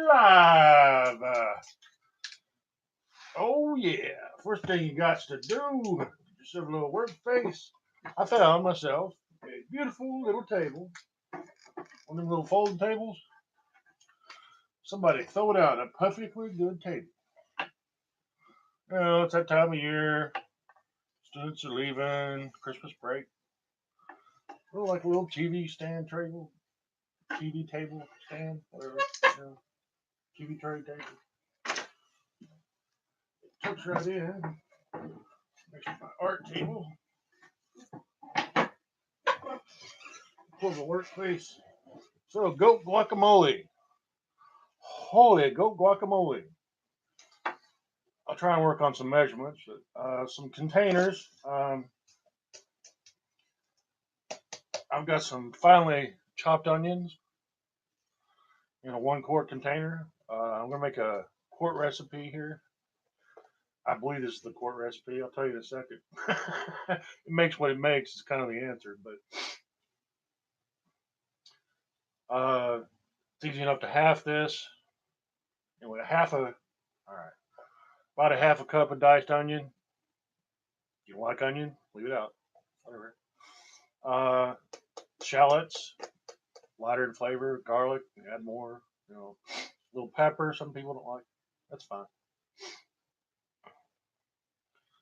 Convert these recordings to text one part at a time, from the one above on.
live. Oh yeah. First thing you got to do, just have a little workspace. I found myself a beautiful little table. One of them little folding tables. Somebody throw it out a perfectly good table. You know, it's that time of year. Students are leaving. Christmas break. Like a little TV stand table. TV table stand, whatever. You know, TV tray table. Tucks right in. Next to my art table. For the workspace. So, goat guacamole. Holy goat guacamole. I'll try and work on some measurements. Some containers. I've got some finely chopped onions in a 1 quart container. I'm going to make a quart recipe here. I believe this is the quart recipe. I'll tell you in a second. It makes what it makes. It's kind of the answer, but it's easy enough to half this. And with about a half a cup of diced onion. You don't like onion? Leave it out. Whatever. Shallots, lighter in flavor. Garlic, add more. You know, a little pepper. Some people don't like. That's fine.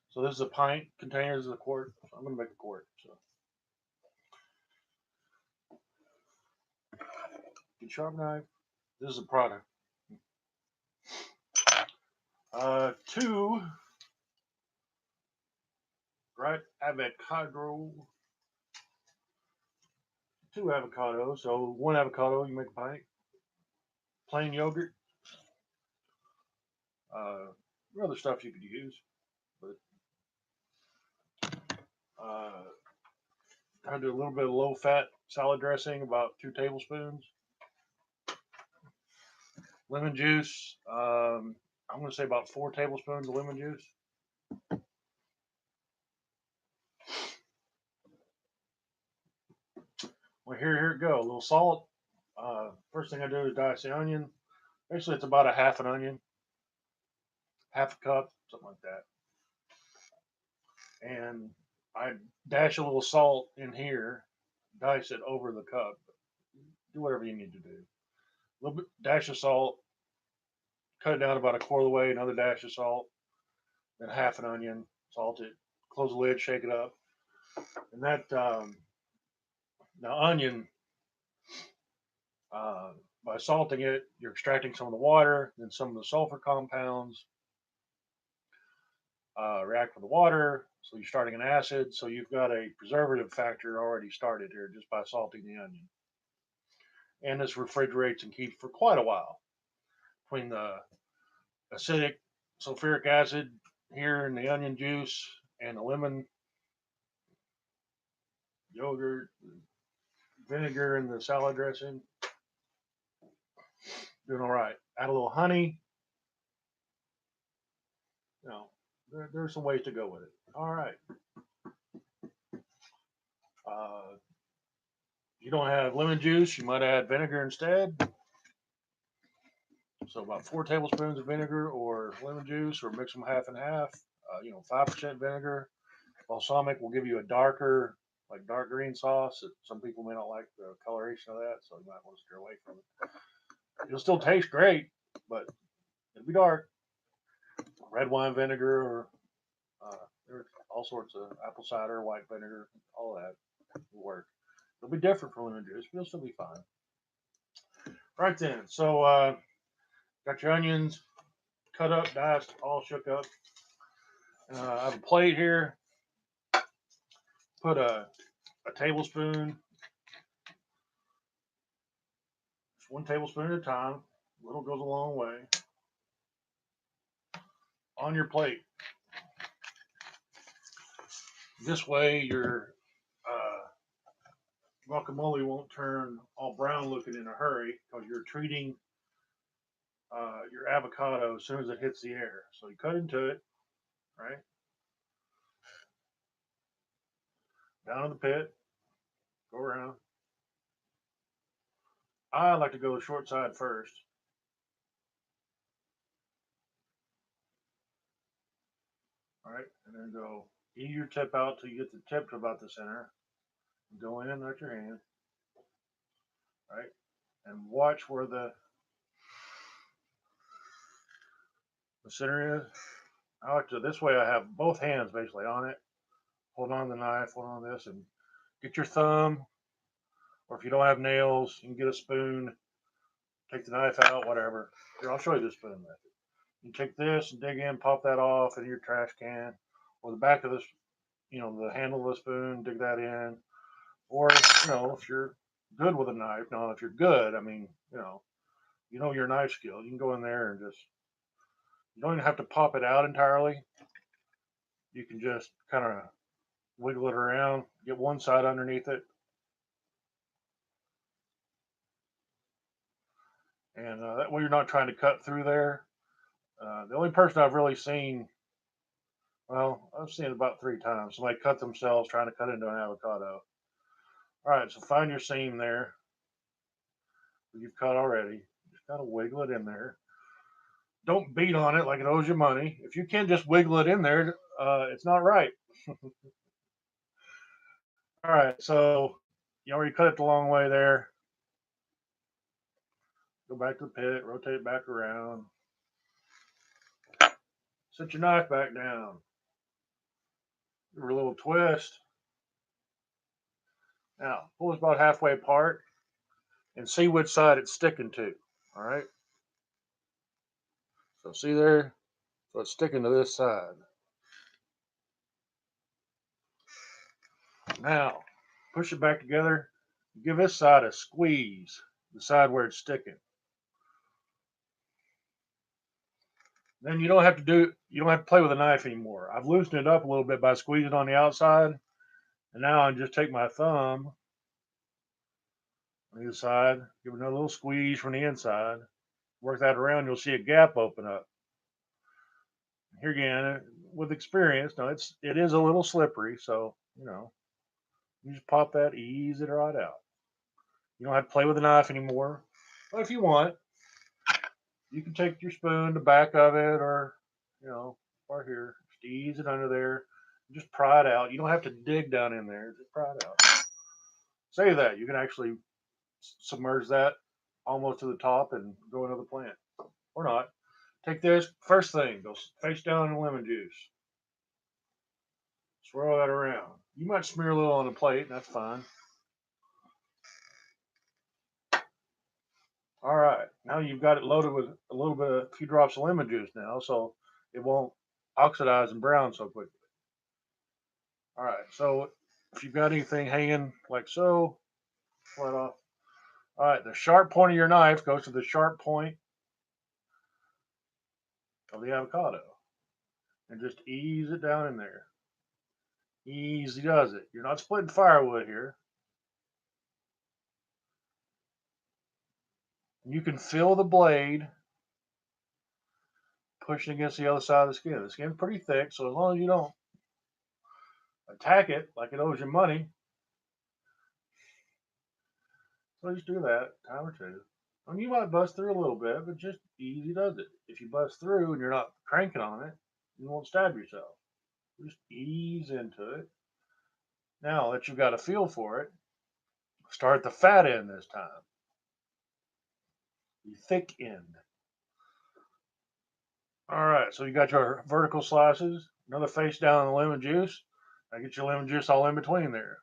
So this is a pint container. This is a quart. So I'm gonna make a quart. So get sharp knife. This is a product. 2 right avocado. 2 avocados. So 1 avocado, you make a pint. Plain yogurt. Other stuff you could use, but I do a little bit of low-fat salad dressing, about 2 tablespoons. Lemon juice. I'm going to say about 4 tablespoons of lemon juice. Well, here it go. A little salt. First thing I do is dice the onion. Actually, it's about a half an onion, half a cup, something like that. And I dash a little salt in here, dice it over the cup. Do whatever you need to do. A little bit dash of salt, cut it down about a quarter of the way, another dash of salt, then half an onion, salt it, close the lid, shake it up. And that now onion, by salting it, you're extracting some of the water, then some of the sulfur compounds react with the water, so you're starting an acid. So you've got a preservative factor already started here just by salting the onion. And this refrigerates and keeps for quite a while between the acidic sulfuric acid here in the onion juice and the lemon yogurt, vinegar in the salad dressing. Doing all right. Add a little honey. You know, there's some ways to go with it. All right. If you don't have lemon juice, you might add vinegar instead. So about 4 tablespoons of vinegar or lemon juice, or mix them half and half. 5% vinegar. Balsamic will give you a darker, like dark green sauce. Some people may not like the coloration of that, so you might want to steer away from it. It'll still taste great, but it'll be dark. Red wine vinegar, or there's all sorts of apple cider, white vinegar, all of that will work. It'll be different from lemon juice, but it'll still be fine. Right then, so got your onions cut up, diced, all shook up. I have a plate here. Put a tablespoon, just 1 tablespoon at a time. Little goes a long way. On your plate. This way, your guacamole won't turn all brown looking in a hurry, because you're treating your avocado as soon as it hits the air. So you cut into it, right? Down in the pit, go around. I like to go the short side first. All right, and then go eat your tip out till you get the tip to about the center. Go in, let your hand, right, and watch where the center is. I like to this way. I have both hands basically on it. Hold on the knife, hold on this, and get your thumb. Or if you don't have nails, you can get a spoon. Take the knife out, whatever. Here, I'll show you the spoon method. You take this and dig in, pop that off in your trash can, or the back of this, the handle of the spoon, dig that in. Or, if you're good with a knife, now if you're good, I mean, your knife skills, you can go in there and you don't even have to pop it out entirely. You can just kind of wiggle it around, get one side underneath it, and that way you're not trying to cut through there. The only person I've really seen, well, I've seen it about 3 times. Somebody cut themselves trying to cut into an avocado. All right, so find your seam there that you've cut already. Just kind of wiggle it in there. Don't beat on it like it owes you money. If you can just wiggle it in there, it's not right. All right, so you already cut it the long way there. Go back to the pit, rotate it back around. Set your knife back down. Give her a little twist. Now, pull this about halfway apart and see which side it's sticking to. All right. So see there? So it's sticking to this side. Now, push it back together. Give this side a squeeze, the side where it's sticking. Then you don't have to play with a knife anymore. I've loosened it up a little bit by squeezing on the outside. And now I just take my thumb on either side, give it another little squeeze from the inside, work that around, you'll see a gap open up. Here again, with experience, now it is a little slippery, so you just pop that, ease it right out. You don't have to play with a knife anymore. But if you want, you can take your spoon, the back of it, or right here, just ease it under there. Just pry it out. You don't have to dig down in there. Just pry it out. Say that you can actually submerge that almost to the top and grow another plant, or not. Take this first thing, go face down in lemon juice. Swirl that around. You might smear a little on the plate, and that's fine. All right, now you've got it loaded with a few drops of lemon juice now, so it won't oxidize and brown so quickly. All right, so if you've got anything hanging like so, pull it off. All right, the sharp point of your knife goes to the sharp point of the avocado, and just ease it down in there. Easy does it. You're not splitting firewood here. You can feel the blade pushing against the other side of the skin. The skin's pretty thick, so as long as you don't attack it like it owes you money, so just do that a time or two. I mean, you might bust through a little bit, but just easy does it. If you bust through and you're not cranking on it, you won't stab yourself. Just ease into it. Now that you've got a feel for it, start the fat end this time, the thick end. All right, so you got your vertical slices, another face down in the lemon juice. I get your lemon juice all in between there.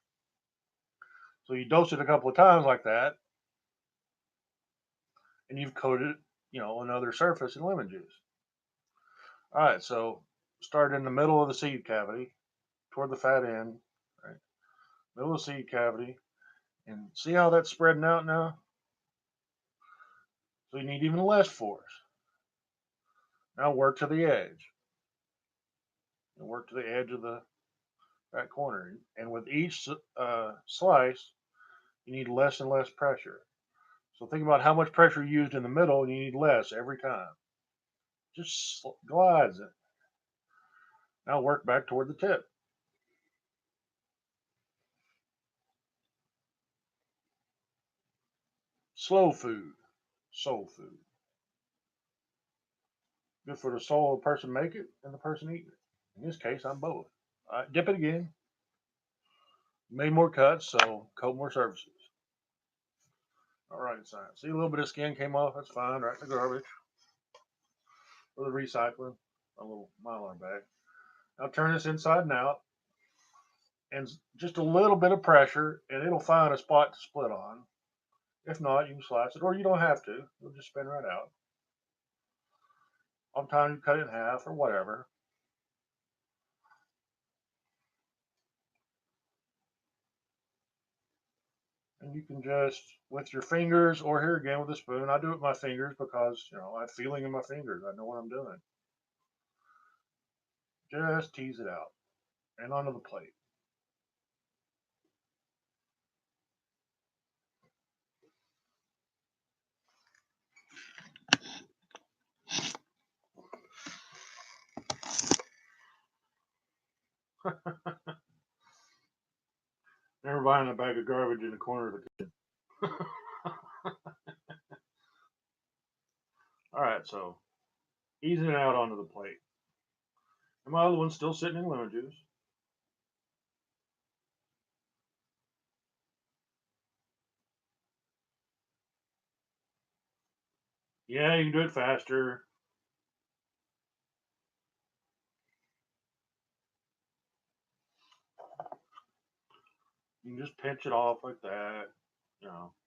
So you dose it a couple of times like that, and you've coated, another surface in lemon juice. All right, so start in the middle of the seed cavity, toward the fat end, right? Middle of the seed cavity, and see how that's spreading out now? So you need even less force. Now work to the edge, and work to the edge of that corner. And with each slice, you need less and less pressure. So think about how much pressure you used in the middle, and you need less every time. Just glides it. Now work back toward the tip. Slow food, soul food. Good for the soul of the person make it and the person eating it. In this case, I'm both. All right, dip it again. Made more cuts, so coat more surfaces. All right, science. See, a little bit of skin came off. That's fine. Right in the garbage for the recycling. A little Mylar bag. Now turn this inside and out, and just a little bit of pressure, and it'll find a spot to split on. If not, you can slice it, or you don't have to. It'll just spin right out. Sometimes you cut it in half or whatever. And you can just, with your fingers, or here again with a spoon, I do it with my fingers because, I have feeling in my fingers. I know what I'm doing. Just tease it out and onto the plate. Never buying a bag of garbage in the corner of the kitchen. All right, so easing it out onto the plate. And my other one's still sitting in lemon juice. Yeah, you can do it faster. You can just pinch it off like that.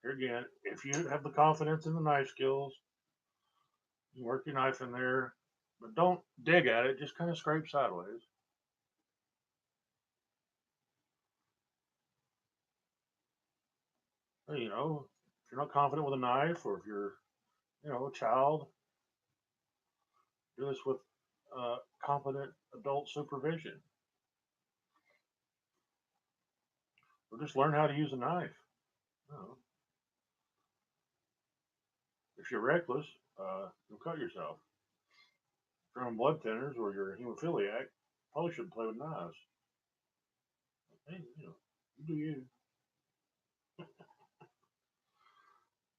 Here again, if you have the confidence in the knife skills, you work your knife in there, but don't dig at it. Just kind of scrape sideways. If you're not confident with a knife, or if you're, a child, do this with competent adult supervision, or just learn how to use a knife. You know, if you're reckless, you'll cut yourself. If you're on blood thinners or you're a hemophiliac, probably shouldn't play with knives. Hey, you do you.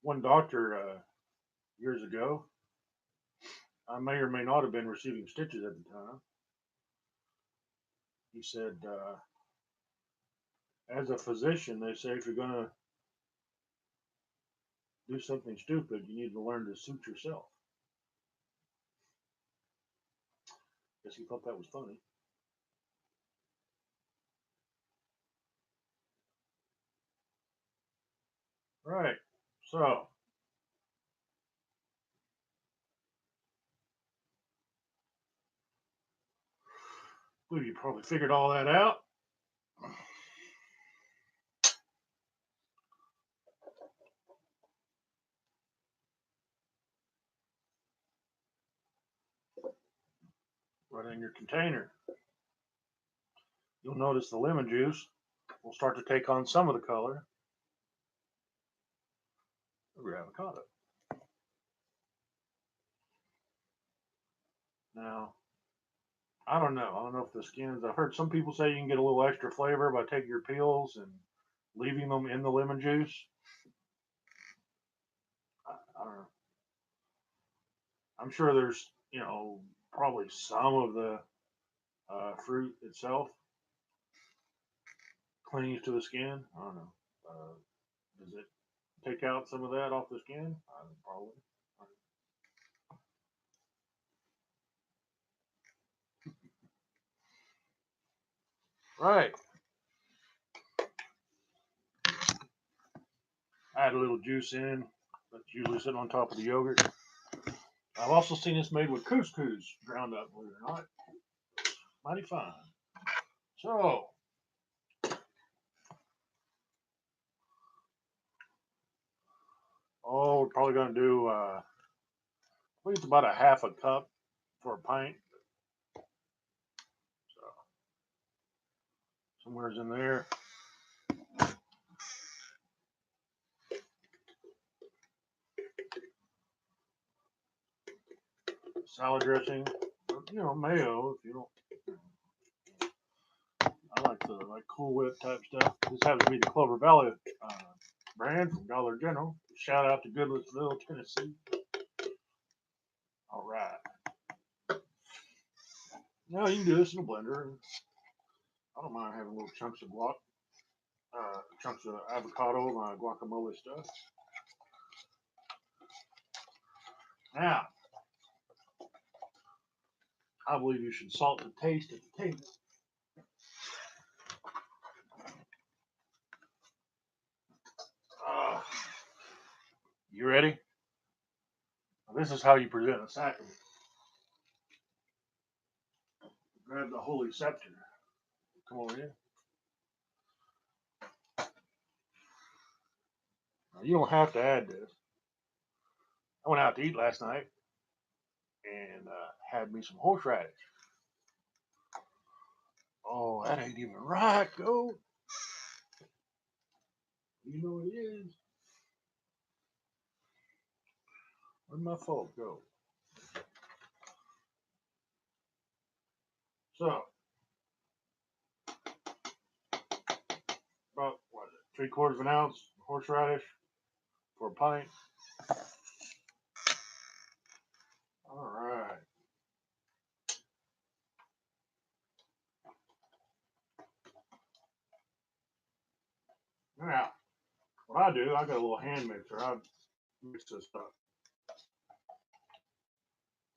One doctor years ago, I may or may not have been receiving stitches at the time. He said, as a physician, they say if you're going to do something stupid, you need to learn to suit yourself. Guess he thought that was funny. Right. So, well, you probably figured all that out. Right in your container. You'll notice the lemon juice will start to take on some of the color of your avocado. Now, I don't know. I don't know if the skins. I've heard some people say you can get a little extra flavor by taking your peels and leaving them in the lemon juice. I don't know. I'm sure there's, probably some of the fruit itself clings to the skin. I don't know. Does it take out some of that off the skin? Probably. Right. Add a little juice in. That's usually sitting on top of the yogurt. I've also seen this made with couscous ground up, believe it or not. Mighty fine. So, we're probably going to do, I think it's about a half a cup for a pint. So, somewhere's in there. Salad dressing, mayo if you don't. I like the Cool Whip type stuff. This happens to be the Clover Valley brand from Dollar General. Shout out to Goodlettsville, Tennessee. All right. Now you can do this in a blender. I don't mind having little chunks of chunks of avocado, my guacamole stuff. Now, I believe you should salt the taste at the table. Uh, you ready? Now, this is how you present a sacrament. Grab the holy scepter. Come over here. Now, you don't have to add this. I went out to eat last night and had me some horseradish. Oh, that ain't even right, go. You know it is. Where'd my fault go? So, about what is it? 3/4 of an ounce horseradish for a pint. All right. Now, what I do, I got a little hand mixer. I mix this up.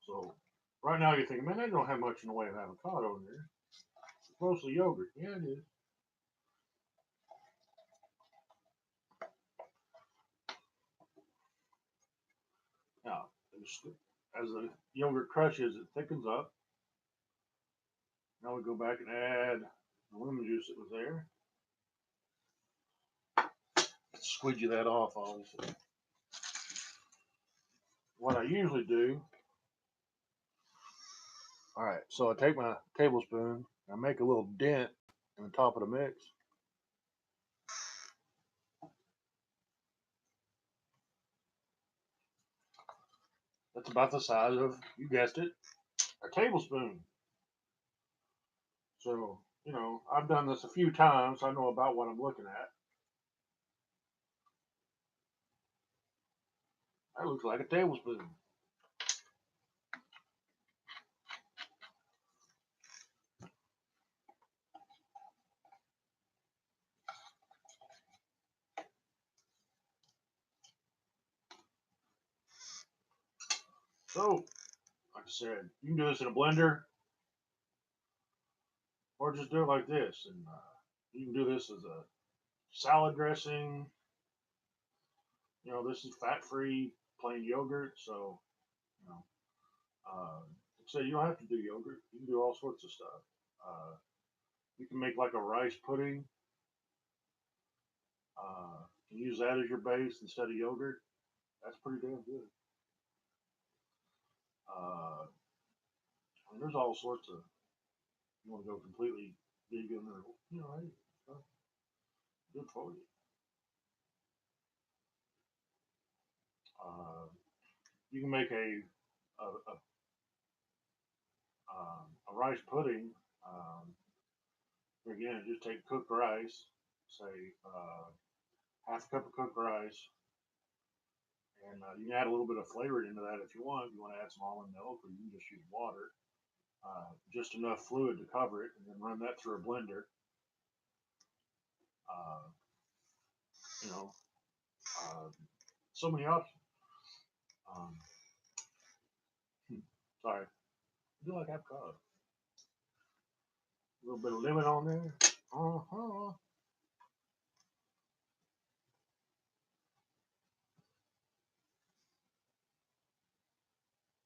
So, right now you're thinking, man, they don't have much in the way of avocado in there. It's mostly yogurt. Yeah, it is. Now, as the yogurt crushes, it thickens up. Now we go back and add the lemon juice that was there. Squeegee that off, obviously. What I usually do, all right, so I take my tablespoon, I make a little dent in the top of the mix. That's about the size of, you guessed it, a tablespoon. So, I've done this a few times. I know about what I'm looking at. That looks like a tablespoon. So, like I said, you can do this in a blender or just do it like this. And you can do this as a salad dressing. This is fat free, plain yogurt. So, you know, so you don't have to do yogurt. You can do all sorts of stuff. Uh, you can make like a rice pudding. And use that as your base instead of yogurt. That's pretty damn good. I mean, there's all sorts of. You want to go completely vegan or hey, good for you. Uh, you can make a rice pudding. Again, just take cooked rice, say half a cup of cooked rice, and you can add a little bit of flavor into that if you want. You want to add some almond milk, or you can just use water, just enough fluid to cover it, and then run that through a blender. Uh, you know, uh, so many options. Um, sorry, I do like avocado. A little bit of lemon on there. Uh-huh.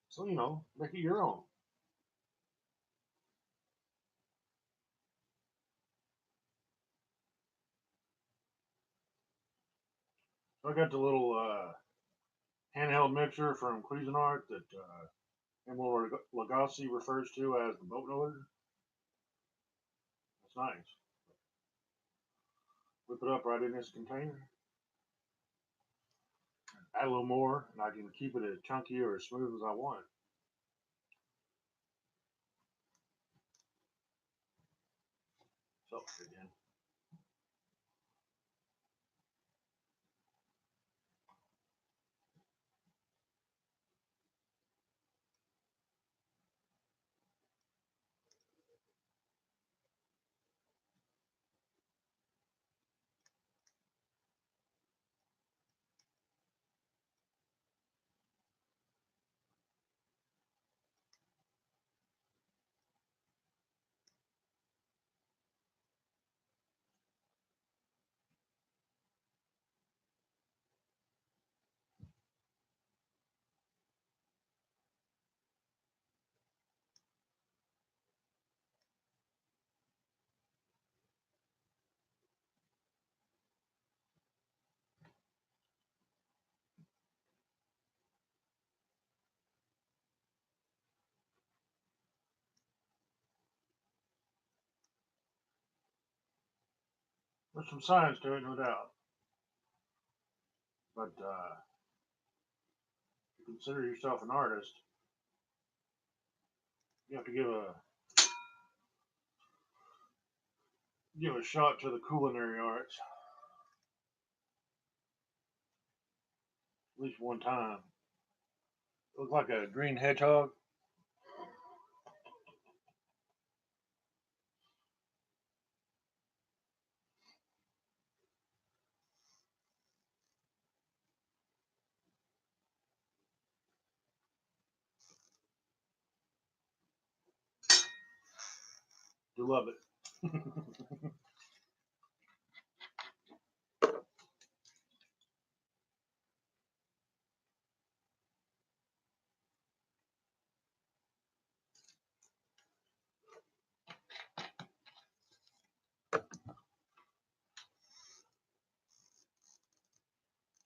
So, make it your own. So I got the little handheld mixer from Cuisinart that Emil Lagasse refers to as the boat noise. It's nice. Whip it up right in this container. Add a little more, and I can keep it as chunky or as smooth as I want. So, again. There's some science to it, no doubt. But if you consider yourself an artist, you have to give a shot to the culinary arts at least one time. It looks like a green hedgehog. Do love it.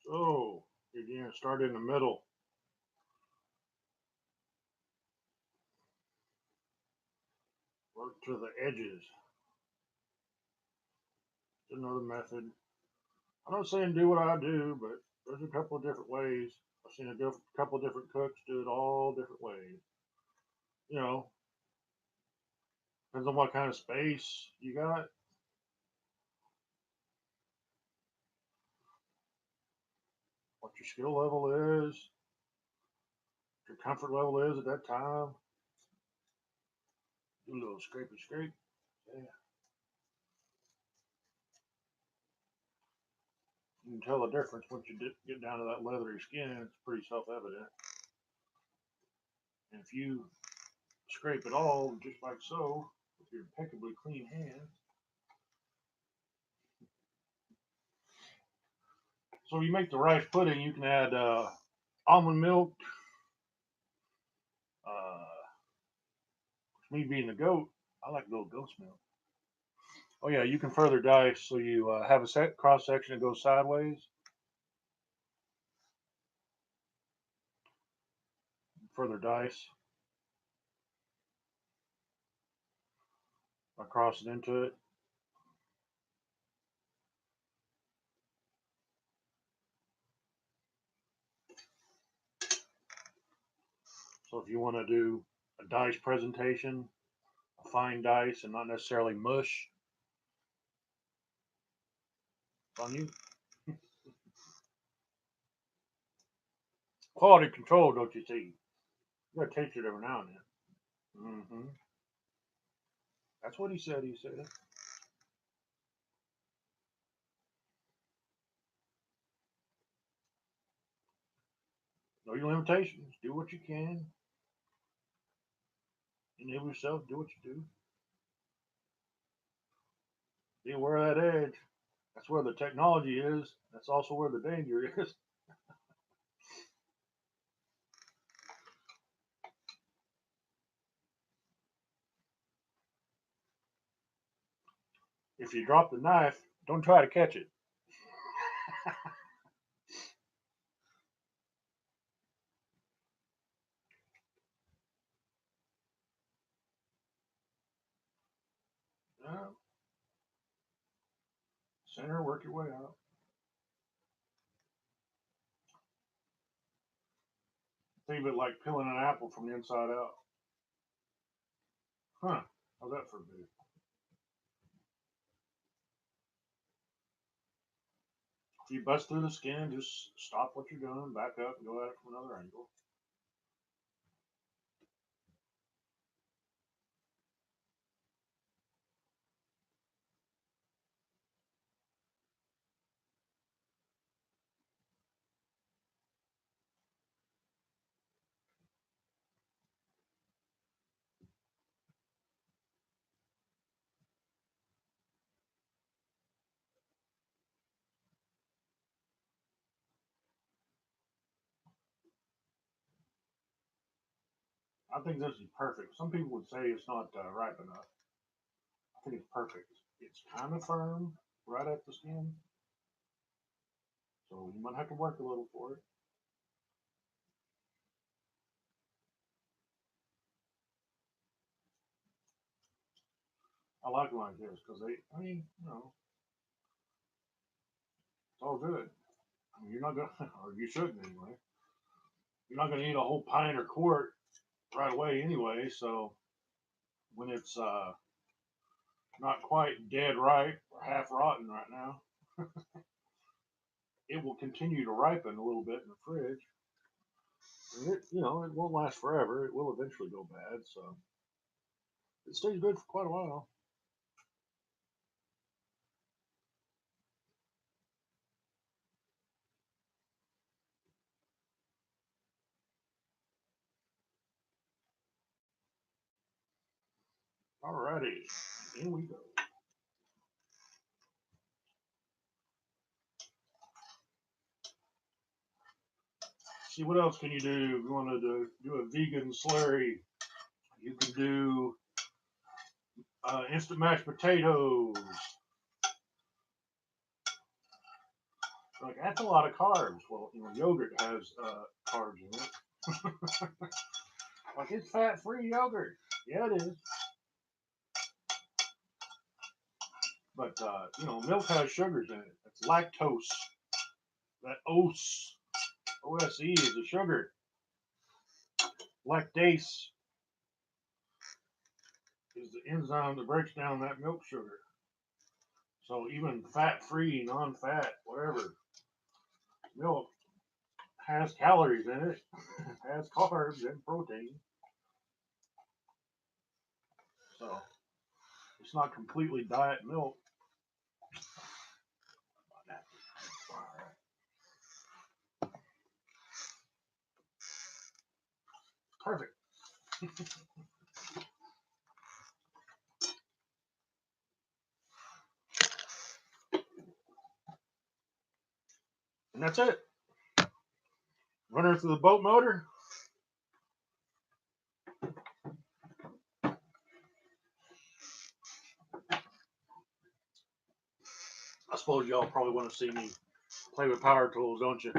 So you're gonna start in the middle, work to the edges. Another method. I'm not saying do what I do, but there's a couple of different ways. I've seen couple of different cooks do it all different ways. You know, depends on what kind of space you got, what your skill level is, what your comfort level is at that time. Do a little scrapey scrape. Yeah. You can tell the difference once you get down to that leathery skin. It's pretty self-evident. And if you scrape it all just like so with your impeccably clean hands, so you make the rice pudding. You can add almond milk. Me being the goat, I like a little goat's milk. Oh yeah, you can further dice so you have a set cross section that goes sideways. Further dice by crossing into it. So if you want to do a dice presentation, a fine dice, and not necessarily mush, it's on you. Quality control, don't you see? You gotta taste it every now and then. Mm-hmm. That's what he said. He said, "Know your limitations. Do what you can. Enable yourself. Do what you do. Be aware of that edge. That's where the technology is. That's also where the danger is. If you drop the knife, don't try to catch it. Uh, Center, work your way out. Think of it like peeling an apple from the inside out. Huh? How's that for a bit? If you bust through the skin, just stop what you're doing, back up, and go at it from another angle. I think this is perfect. Some people would say it's not ripe enough. I think it's perfect. It's kind of firm right at the skin, so you might have to work a little for it. I like them like this because they, I mean, It's all good. I mean, you're not gonna, or you shouldn't anyway. You're not gonna eat a whole pint or quart right away anyway. So when it's not quite dead ripe or half rotten right now, it will continue to ripen a little bit in the fridge. And it, it won't last forever. It will eventually go bad. So it stays good for quite a while. Alrighty, in we go. See what else can you do? If you want to do a vegan slurry, you can do instant mashed potatoes. Like that's a lot of carbs. Well, yogurt has carbs in it. Like it's fat-free yogurt. Yeah, it is. But milk has sugars in it. It's lactose. That OSE is a sugar. Lactase is the enzyme that breaks down that milk sugar. So even fat-free, non-fat, whatever milk has calories in it, has carbs and protein. So it's not completely diet milk. Perfect. And that's it. Run her through the boat motor. I suppose y'all probably want to see me play with power tools, don't you?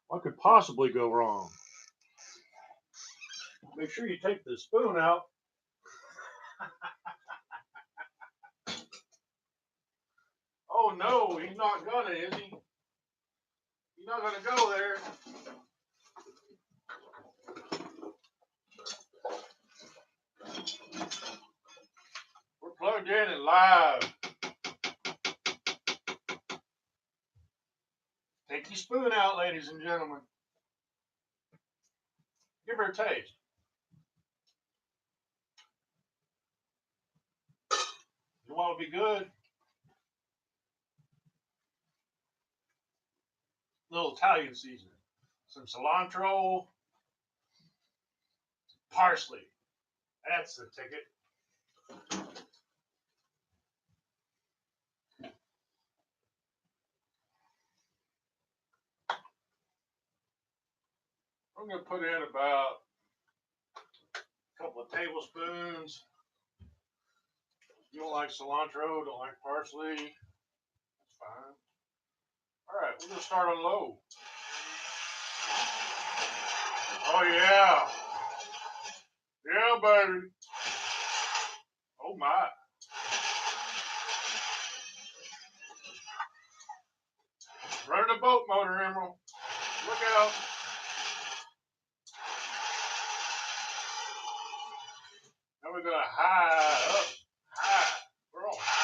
What could possibly go wrong? Make sure you take the spoon out. Oh no, he's not gonna, is he? He's not gonna go there. We're plugged in and live. Take your spoon out, ladies and gentlemen. Give her a taste. You want to be good? A little Italian seasoning. Some cilantro, parsley. That's the ticket. I'm going to put in about a couple of tablespoons. You don't like cilantro, don't like parsley. That's fine. All right, we're going to start on low. Oh, yeah. Yeah, baby. Oh, my. Running a boat motor, Emerald. Look out. Now we're going to high up. High. We're on high.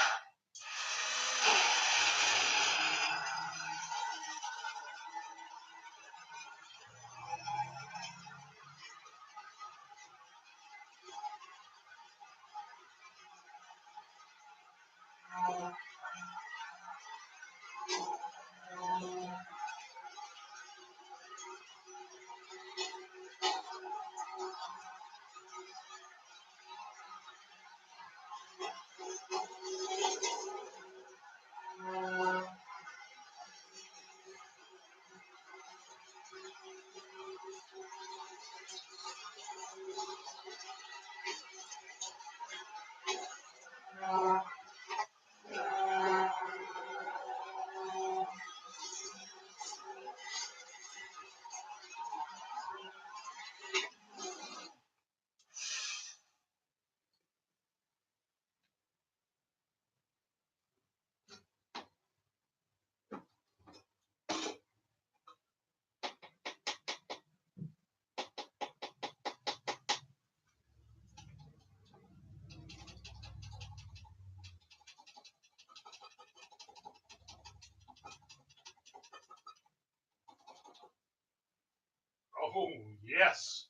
Oh, yes.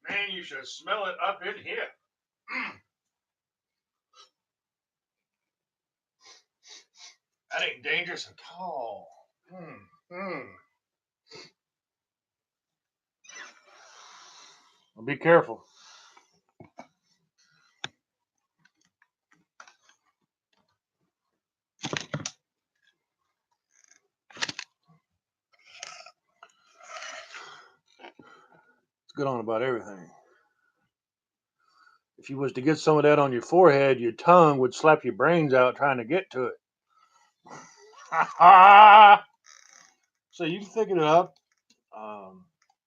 Man, you should smell it up in here. That ain't dangerous at all. Well, be careful. It's good on about everything. If you was to get some of that on your forehead, your tongue would slap your brains out trying to get to it. So you can thick it up.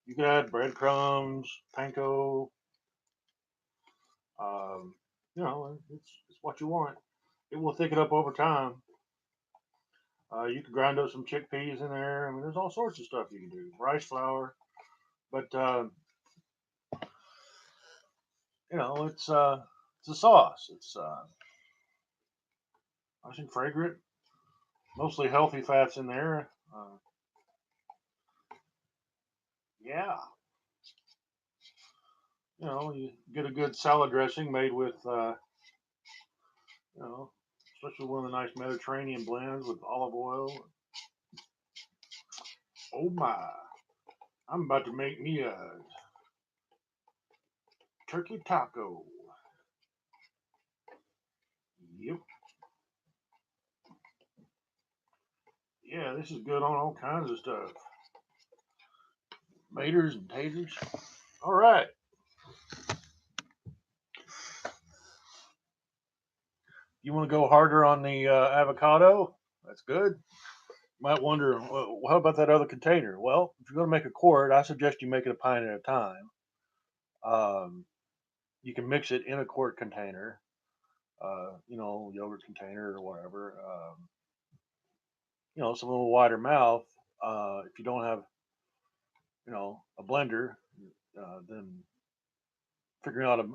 You can add breadcrumbs, panko. Um, it's what you want. It will thicken up over time. You can grind up some chickpeas in there. I mean, there's all sorts of stuff you can do. Rice flour, but it's a sauce. It's nice and fragrant. Mostly healthy fats in there. Yeah, you get a good salad dressing made with especially one of the nice Mediterranean blends with olive oil. Oh my! I'm about to make me a turkey taco. Yep. Yeah, this is good on all kinds of stuff. Maters and taters. All right. You want to go harder on the avocado? That's good. Might wonder, well, how about that other container? Well, if you're going to make a quart, I suggest you make it a pint at a time. Um, you can mix it in a quart container, yogurt container or whatever. It's a little wider mouth. If you don't have, a blender, then figuring out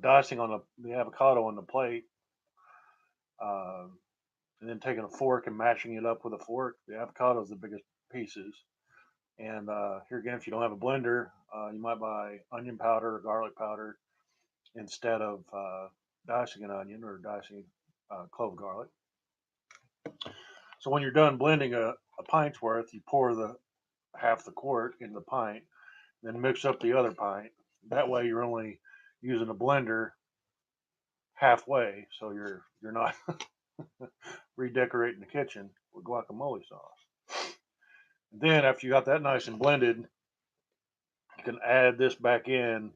dicing on the avocado on the plate, uh, and then taking a fork and mashing it up with a fork. The avocado is the biggest pieces. And here again, if you don't have a blender, you might buy onion powder or garlic powder instead of dicing an onion or dicing clove garlic. So when you're done blending a pint's worth, you pour the half the quart in the pint, then mix up the other pint. That way, you're only using a blender halfway, so you're not redecorating the kitchen with guacamole sauce. Then after you got that nice and blended, you can add this back in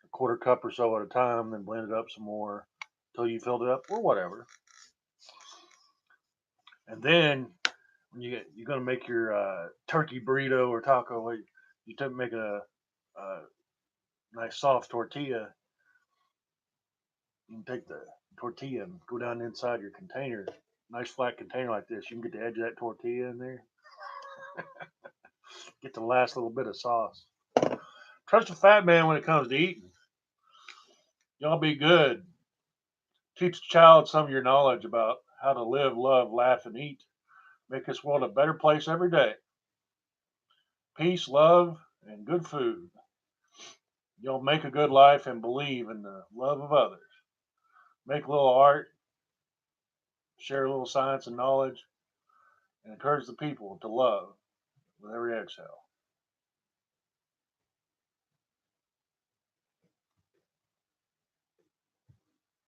a quarter cup or so at a time, then blend it up some more until you filled it up or whatever. And then when you're gonna make your turkey burrito or taco, you make a nice soft tortilla. You can take the tortilla and go down inside your container, nice flat container like this. You can get the edge of that tortilla in there, get the last little bit of sauce. Trust a fat man when it comes to eating. Y'all be good. Teach a child some of your knowledge about how to live, love, laugh, and eat. Make this world a better place every day. Peace, love, and good food. You'll make a good life and believe in the love of others. Make a little art, share a little science and knowledge, and encourage the people to love with every exhale.